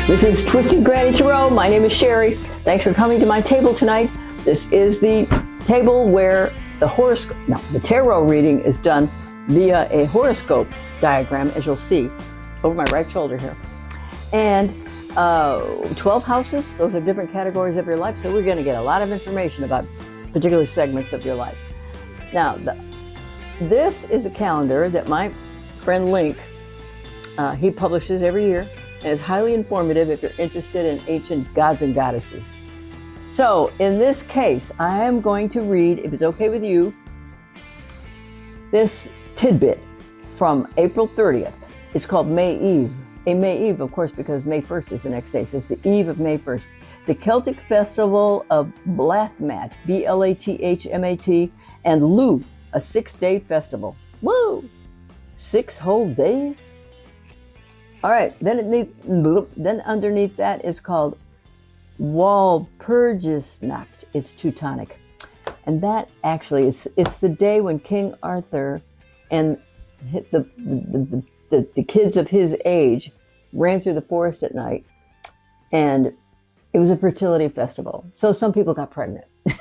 This is Twisted Granny Tarot. My name is Sherry. Thanks for coming to my table tonight. This is the table where the tarot reading is done via a horoscope diagram, as you'll see over my right shoulder here. And 12 houses, those are different categories of your life, so we're going to get a lot of information about particular segments of your life. Now, this is a calendar that my friend Link, he publishes every year, and is highly informative if you're interested in ancient gods and goddesses. So, in this case, I am going to read, if it's okay with you, this tidbit from April 30th. It's called May Eve. A May Eve, of course, because May 1st is the next day, so it's the eve of May 1st. The Celtic festival of Blathmat, B-L-A-T-H-M-A-T, and Lu, a 6-day festival. Woo! 6 whole days? All right, then underneath that is called Walpurgisnacht. It's Teutonic. And that actually it's the day when King Arthur and the kids of his age ran through the forest at night, and it was a fertility festival. So some people got pregnant. It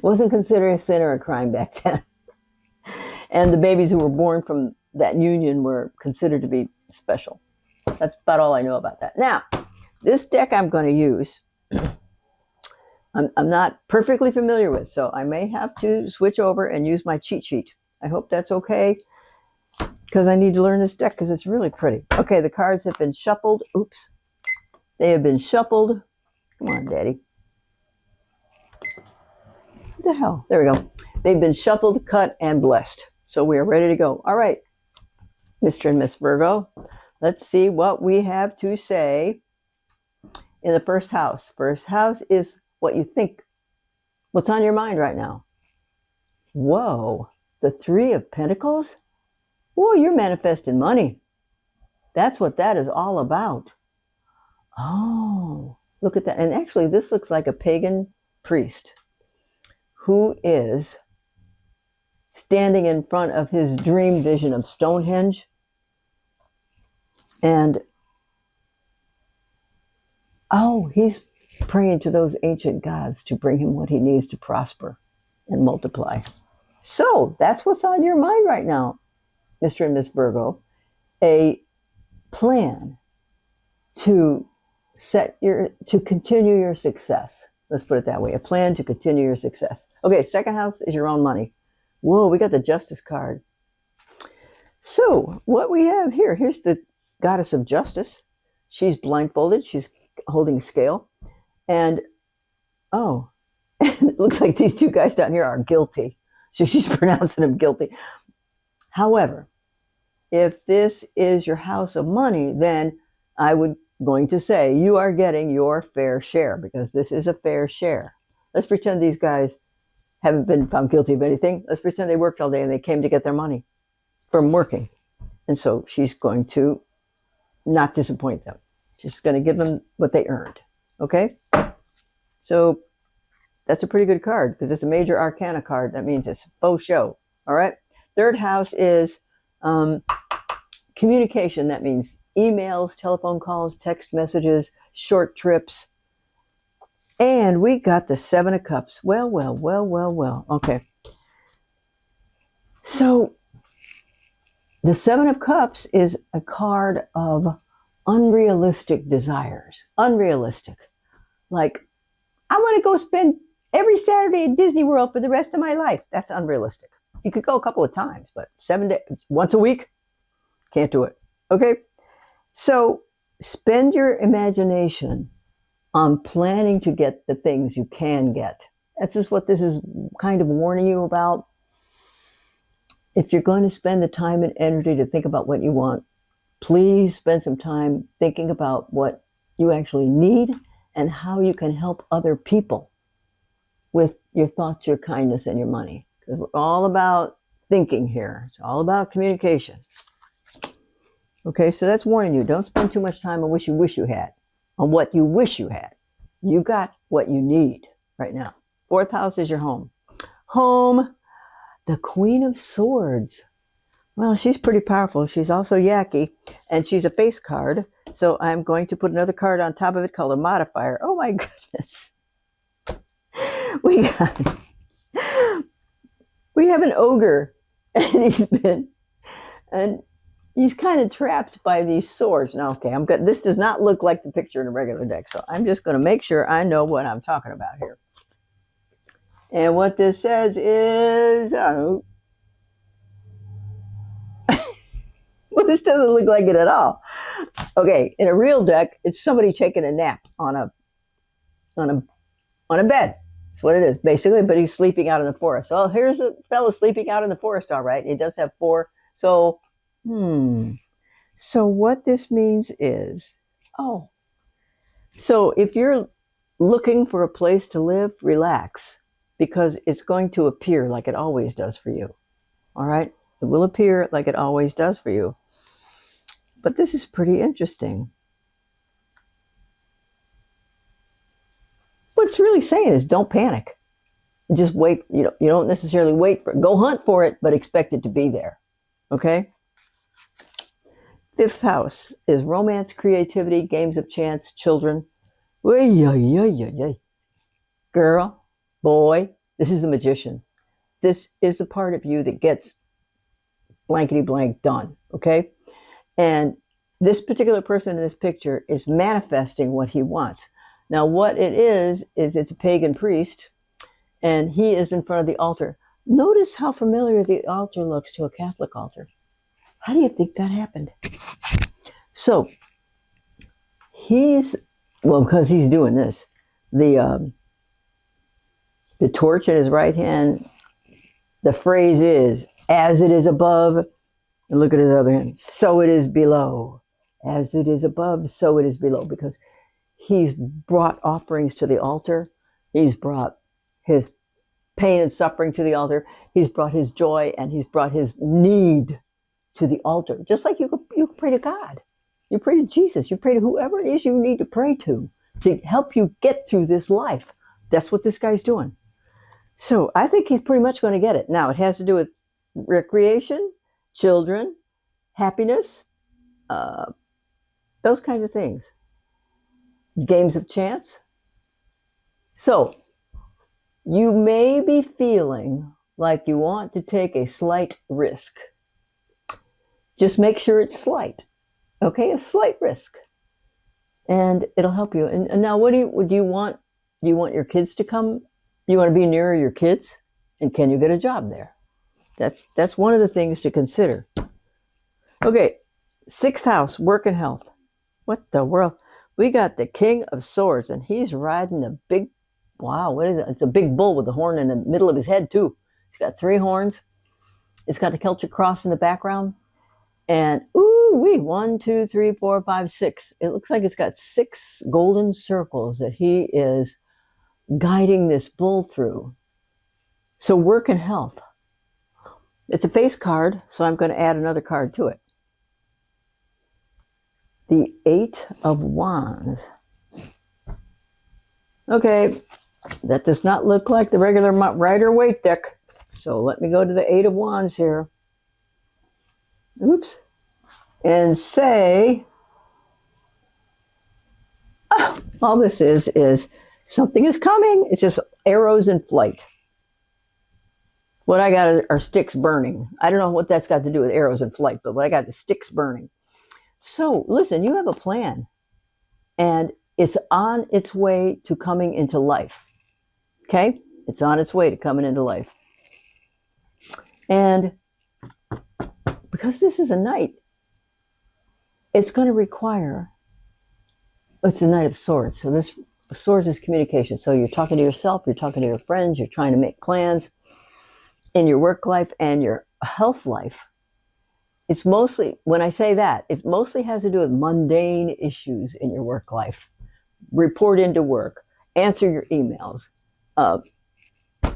wasn't considered a sin or a crime back then. And the babies who were born from that union were considered to be special. That's about all I know about that. Now, this deck I'm going to use, I'm not perfectly familiar with, so I may have to switch over and use my cheat sheet. I hope that's okay, because I need to learn this deck because it's really pretty. Okay, the cards have been shuffled. Oops. They have been shuffled. Come on, Daddy. What the hell? There we go. They've been shuffled, cut, and blessed. So we are ready to go. All right, Mr. and Miss Virgo, let's see what we have to say in the first house. First house is what you think, what's on your mind right now. Whoa, the 3 of Pentacles? Whoa, you're manifesting money. That's what that is all about. Oh, look at that. And actually, this looks like a pagan priest who is standing in front of his dream vision of Stonehenge. And, oh, he's praying to those ancient gods to bring him what he needs to prosper and multiply. So that's what's on your mind right now, Mr. and Miss Virgo. A plan to continue your success. Let's put it that way. A plan to continue your success. Okay, second house is your own money. Whoa, we got the Justice card. So what we have here, here's the Goddess of Justice. She's blindfolded. She's holding a scale. And, oh, it looks like these 2 guys down here are guilty. So she's pronouncing them guilty. However, if this is your house of money, then I would going to say you are getting your fair share, because this is a fair share. Let's pretend these guys haven't been found guilty of anything. Let's pretend they worked all day and they came to get their money from working. And so she's going to not disappoint them. She's going to give them what they earned. Okay? So that's a pretty good card, because it's a major arcana card. That means it's faux show. All right? Third house is communication. That means emails, telephone calls, text messages, short trips. And we got the 7 of Cups. Well. Okay. So the 7 of Cups is a card of unrealistic desires. Unrealistic. Like, I want to go spend every Saturday at Disney World for the rest of my life. That's unrealistic. You could go a couple of times, but 7 days, once a week, can't do it. Okay? So spend your imagination on planning to get the things you can get. That's just what this is kind of warning you about. If you're going to spend the time and energy to think about what you want, please spend some time thinking about what you actually need and how you can help other people with your thoughts, your kindness, and your money. Because we're all about thinking here. It's all about communication. Okay, so that's warning you. Don't spend too much time on what you wish you had. On what you wish you had. You got what you need right now. Fourth house is your home. Home, the Queen of Swords. Well, she's pretty powerful. She's also yucky, and she's a face card. So I'm going to put another card on top of it called a modifier. Oh my goodness. We got, we have an ogre, and he's kind of trapped by these swords. Now, okay, this does not look like the picture in a regular deck, so I'm just going to make sure I know what I'm talking about here. And what this says is, well, this doesn't look like it at all. Okay, in a real deck, it's somebody taking a nap on a bed. That's what it is, basically, but he's sleeping out in the forest. Well, here's a fellow sleeping out in the forest, all right. He does have 4. So, So what this means is, so if you're looking for a place to live, relax, because it's going to appear like it always does for you. All right? It will appear like it always does for you. But this is pretty interesting. What it's really saying is don't panic. Just wait. You don't necessarily wait for it. Go hunt for it, but expect it to be there. Okay? 5th house is romance, creativity, games of chance, children. Girl, boy, this is the magician. This is the part of you that gets blankety blank done. Okay? And this particular person in this picture is manifesting what he wants. Now, what it is it's a pagan priest, and he is in front of the altar. Notice how familiar the altar looks to a Catholic altar. How do you think that happened? So, because he's doing this. The torch in his right hand, the phrase is, as it is above, and look at his other hand, so it is below. As it is above, so it is below. Because he's brought offerings to the altar. He's brought his pain and suffering to the altar. He's brought his joy and he's brought his need to the altar. Just like you pray to God. You pray to Jesus. You pray to whoever it is you need to pray to help you get through this life. That's what this guy's doing. So I think he's pretty much going to get it. Now, it has to do with recreation, children, happiness, those kinds of things. Games of chance. So, you may be feeling like you want to take a slight risk. Just make sure it's slight. Okay, a slight risk. And it'll help you. And now, what do you want? Do you want your kids to come? You want to be nearer your kids? And can you get a job there? That's one of the things to consider. Okay, 6th house, work and health. What the world? We got the King of Swords, and he's riding a big, wow, what is it? It's a big bull with a horn in the middle of his head, too. He's got 3 horns. It's got a Celtic cross in the background. And, 1, 2, 3, 4, 5, 6. It looks like it's got 6 golden circles that he is guiding this bull through. So work and health. It's a face card, so I'm going to add another card to it. The 8 of Wands. Okay, that does not look like the regular Rider-Waite deck. So let me go to the 8 of Wands here. Oops. And say, all this is something is coming. It's just arrows in flight. What I got are sticks burning. I don't know what that's got to do with arrows in flight, but what I got is sticks burning. So listen, you have a plan, and it's on its way to coming into life. Okay? It's on its way to coming into life. And because this is a knight, it's going to require, it's a Knight of Swords. So this Swords is communication. So you're talking to yourself, you're talking to your friends, you're trying to make plans in your work life and your health life. It's mostly, when I say that, it mostly has to do with mundane issues in your work life. Report into work, answer your emails,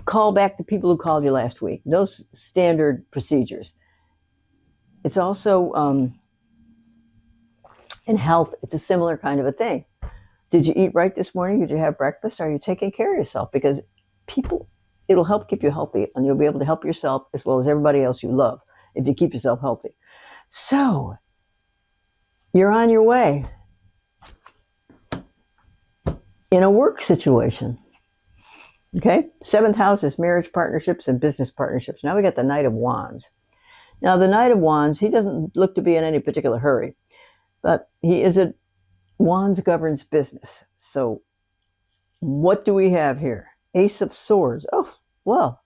call back the people who called you last week. Those standard procedures. It's also, in health, it's a similar kind of a thing. Did you eat right this morning? Did you have breakfast? Are you taking care of yourself? Because it'll help keep you healthy, and you'll be able to help yourself as well as everybody else you love. if you keep yourself healthy. So you're on your way in a work situation. Okay, 7th house is marriage partnerships and business partnerships. Now we got the Knight of Wands. Now the Knight of Wands, he doesn't look to be in any particular hurry, but he is a Wands governs business. So what do we have here? Ace of Swords. Oh, well,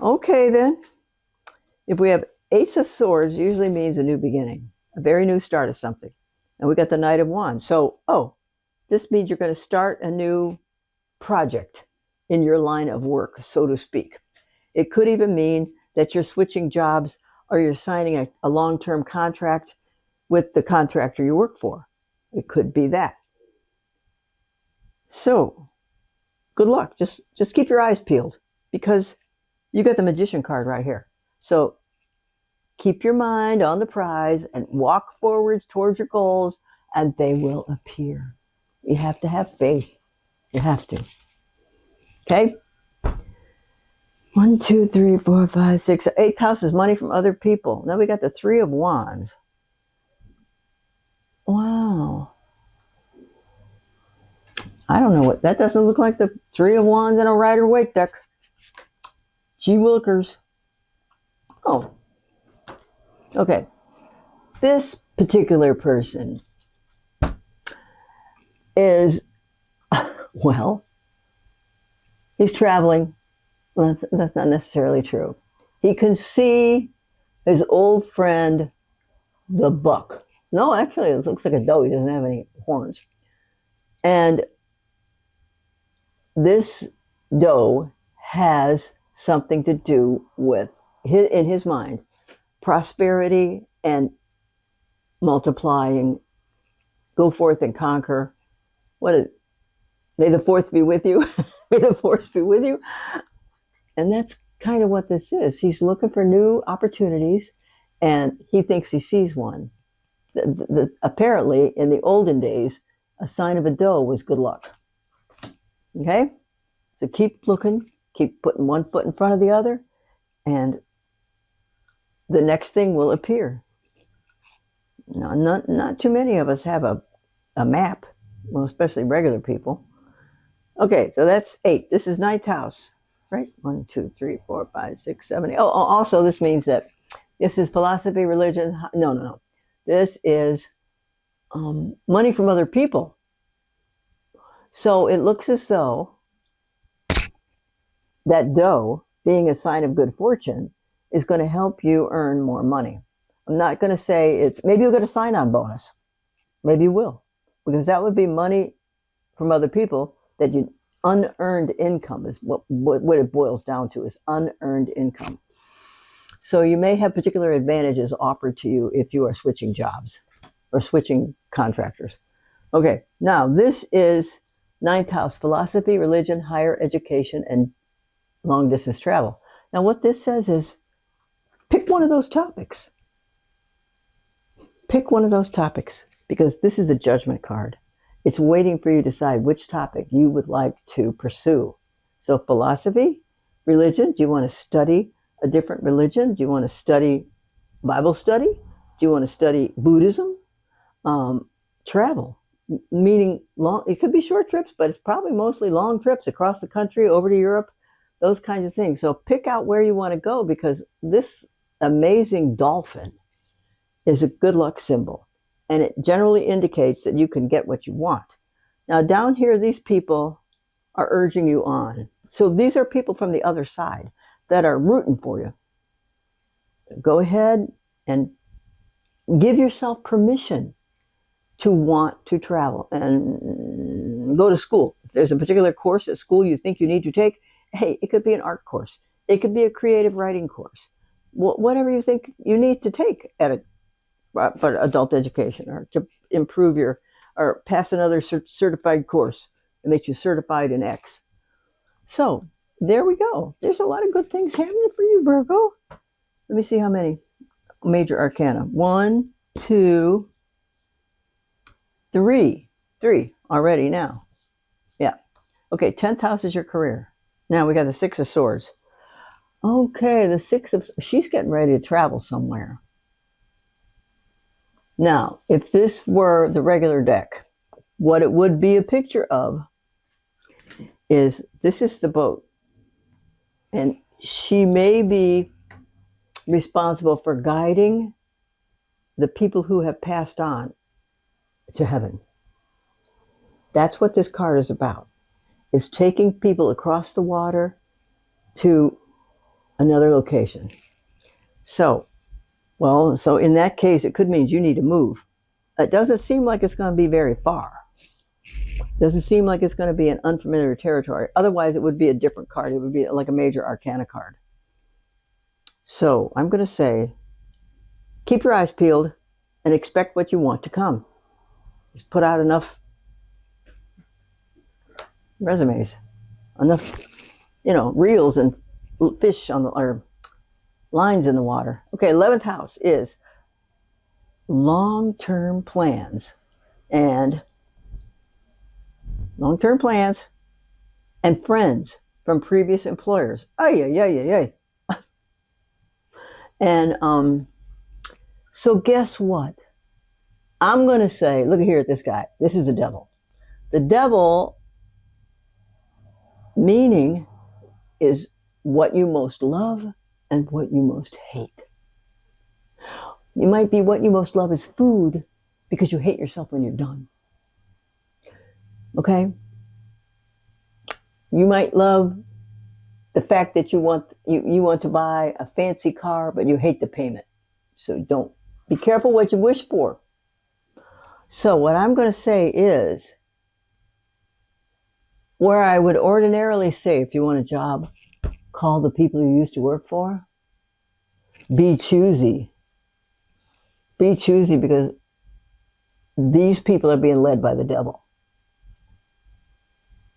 okay then. If we have Ace of Swords, usually means a new beginning, a very new start of something. And we got the Knight of Wands. So, this means you're going to start a new project in your line of work, so to speak. It could even mean that you're switching jobs or you're signing a long-term contract with the contractor you work for. It could be that. So, good luck. Just keep your eyes peeled because you got the Magician card right here. So, keep your mind on the prize and walk forwards towards your goals and they will appear. You have to have faith. You have to. Okay? 1, 2, 3, 4, 5, 6, 8th house is money from other people. Now we got the 3 of Wands. Wow. I don't know what, that doesn't look like the 3 of Wands in a Rider-Waite deck. Gee willikers. Oh. Okay. This particular person is, well, he's traveling. Well, that's not necessarily true. He can see his old friend, the buck. No, actually, it looks like a doe. He doesn't have any horns. And this doe has something to do with, in his mind, prosperity and multiplying. Go forth and conquer. What is, may the fourth be with you. May the force be with you. And that's kind of what this is. He's looking for new opportunities and he thinks he sees one. Apparently, in the olden days, a sign of a doe was good luck. Okay? So keep looking, keep putting one foot in front of the other, and the next thing will appear. Now, not too many of us have a map, well, especially regular people. Okay, so that's 8. This is 9th house, right? 1, 2, 3, 4, 5, 6, 7, 8. Oh, also this means that this is philosophy, religion. No. This is money from other people. So it looks as though that doe, being a sign of good fortune, is going to help you earn more money. I'm not going to say it's, maybe you'll get a sign-on bonus. Maybe you will. Because that would be money from other people that you, unearned income is what it boils down to, is unearned income. So you may have particular advantages offered to you if you are switching jobs or switching contractors. Okay, now this is 9th house, philosophy, religion, higher education, and long distance travel. Now what this says is pick one of those topics. Pick one of those topics because this is the judgment card. It's waiting for you to decide which topic you would like to pursue. So philosophy, religion, do you want to study a different religion? Do you want to study Bible study? Do you want to study Buddhism? Travel, meaning long, it could be short trips, but it's probably mostly long trips across the country, over to Europe, those kinds of things. So pick out where you want to go because this amazing dolphin is a good luck symbol. And it generally indicates that you can get what you want. Now down here, these people are urging you on. So these are people from the other side that are rooting for you. So go ahead and give yourself permission to want to travel and go to school. If there's a particular course at school you think you need to take, hey, it could be an art course. It could be a creative writing course. Whatever you think you need to take for adult education or to improve your, or pass another certified course that makes you certified in X. So there we go. There's a lot of good things happening for you, Virgo. Let me see how many major arcana. 1, 2, 3. 3 already now. Yeah. Okay, 10th house is your career. Now we got the 6 of Swords. Okay, the Six of, she's getting ready to travel somewhere. Now, if this were the regular deck, what it would be a picture of is, this is the boat. And she may be responsible for guiding the people who have passed on to heaven. That's what this card is about, is taking people across the water to another location. So in that case, it could mean you need to move. It doesn't seem like it's going to be very far. Doesn't seem like it's going to be an unfamiliar territory. Otherwise, it would be a different card. It would be like a major arcana card. So I'm going to say, keep your eyes peeled and expect what you want to come. Just put out enough resumes, enough, reels and fish on the, or lines in the water. Okay, 11th house is long-term plans and friends from previous employers. Yeah. And so guess what? I'm going to say, look here at this guy. This is the devil. The devil meaning is what you most love and what you most hate. You might be what you most love is food because you hate yourself when you're done. Okay? You might love the fact that you want to buy a fancy car, but you hate the payment. So don't be careful what you wish for. So what I'm going to say is, where I would ordinarily say, if you want a job, call the people you used to work for. Be choosy. Be choosy, because these people are being led by the devil.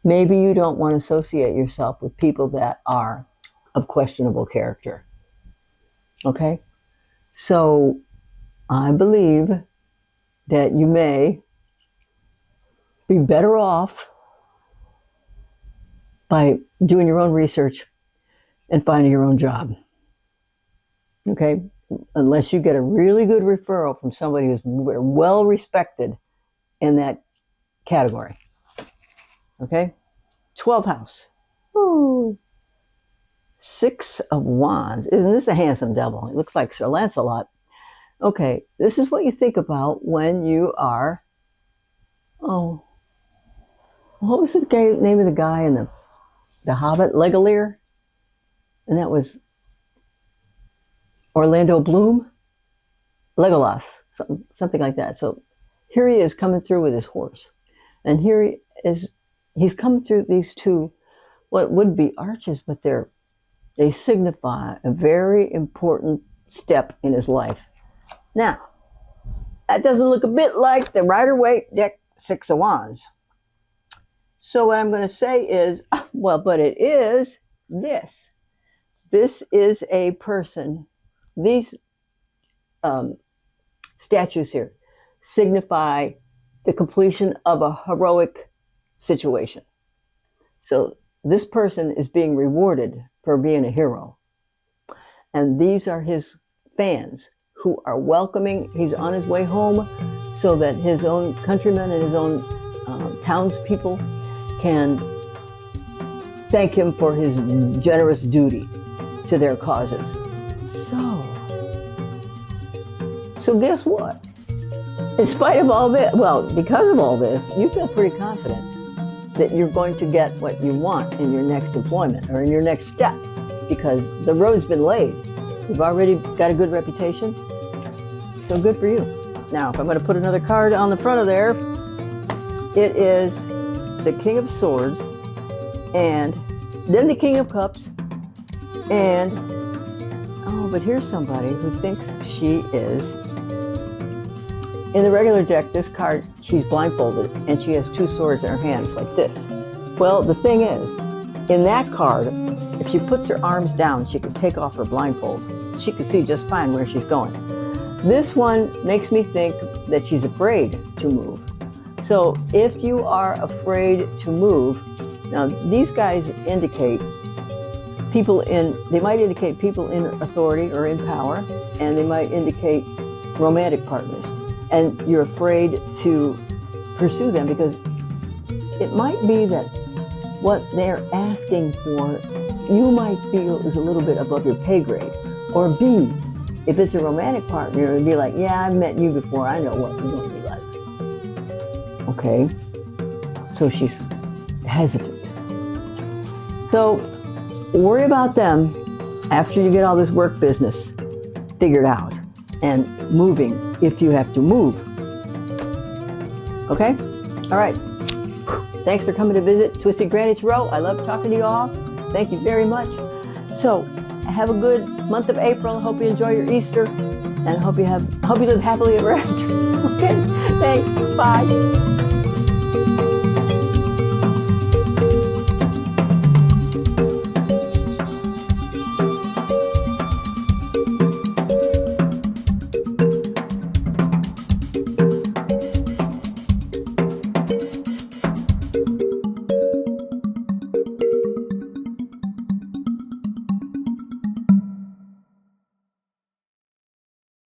Maybe you don't want to associate yourself with people that are of questionable character. Okay? So I believe that you may be better off by doing your own research and finding your own job. Okay? Unless you get a really good referral from somebody who's well respected in that category. Okay? 12th house. Ooh. 6 of Wands. Isn't this a handsome devil? It looks like Sir Lancelot. Okay, this is what you think about when you are, what was the name of the guy in the Hobbit? Legolier? And that was Orlando Bloom? Legolas, something like that. So here he is coming through with his horse. And here he is, he's come through these two, what would be arches, but they signify a very important step in his life. Now, that doesn't look a bit like the Rider-Waite deck 6 of Wands. So what I'm going to say is, but it is this. This is a person. These statues here signify the completion of a heroic situation. So this person is being rewarded for being a hero. And these are his fans who are welcoming. He's on his way home so that his own countrymen and his own townspeople can thank him for his generous duty to their causes. So guess what? In spite of all this, because of all this, you feel pretty confident that you're going to get what you want in your next employment or in your next step, because the road's been laid. You've already got a good reputation. So good for you. Now, if I'm going to put another card on the front of there, it is the King of Swords, and then the King of Cups, and, but here's somebody who thinks she is. In the regular deck, this card, she's blindfolded, and she has 2 swords in her hands like this. Well, the thing is, in that card, if she puts her arms down, she could take off her blindfold. She could see just fine where she's going. This one makes me think that she's afraid to move. So if you are afraid to move, now these guys indicate they might indicate people in authority or in power, and they might indicate romantic partners. And you're afraid to pursue them because it might be that what they're asking for, you might feel is a little bit above your pay grade. Or B, if it's a romantic partner, it'd be like, yeah, I've met you before. I know what you're going to be like. Okay. So she's hesitant. So worry about them after you get all this work business figured out and moving if you have to move. Okay? All right. Thanks for coming to visit Twisted Greenwich Row. I love talking to you all. Thank you very much. So have a good month of April. Hope you enjoy your Easter, and hope you live happily ever after. Okay? Thanks. Bye.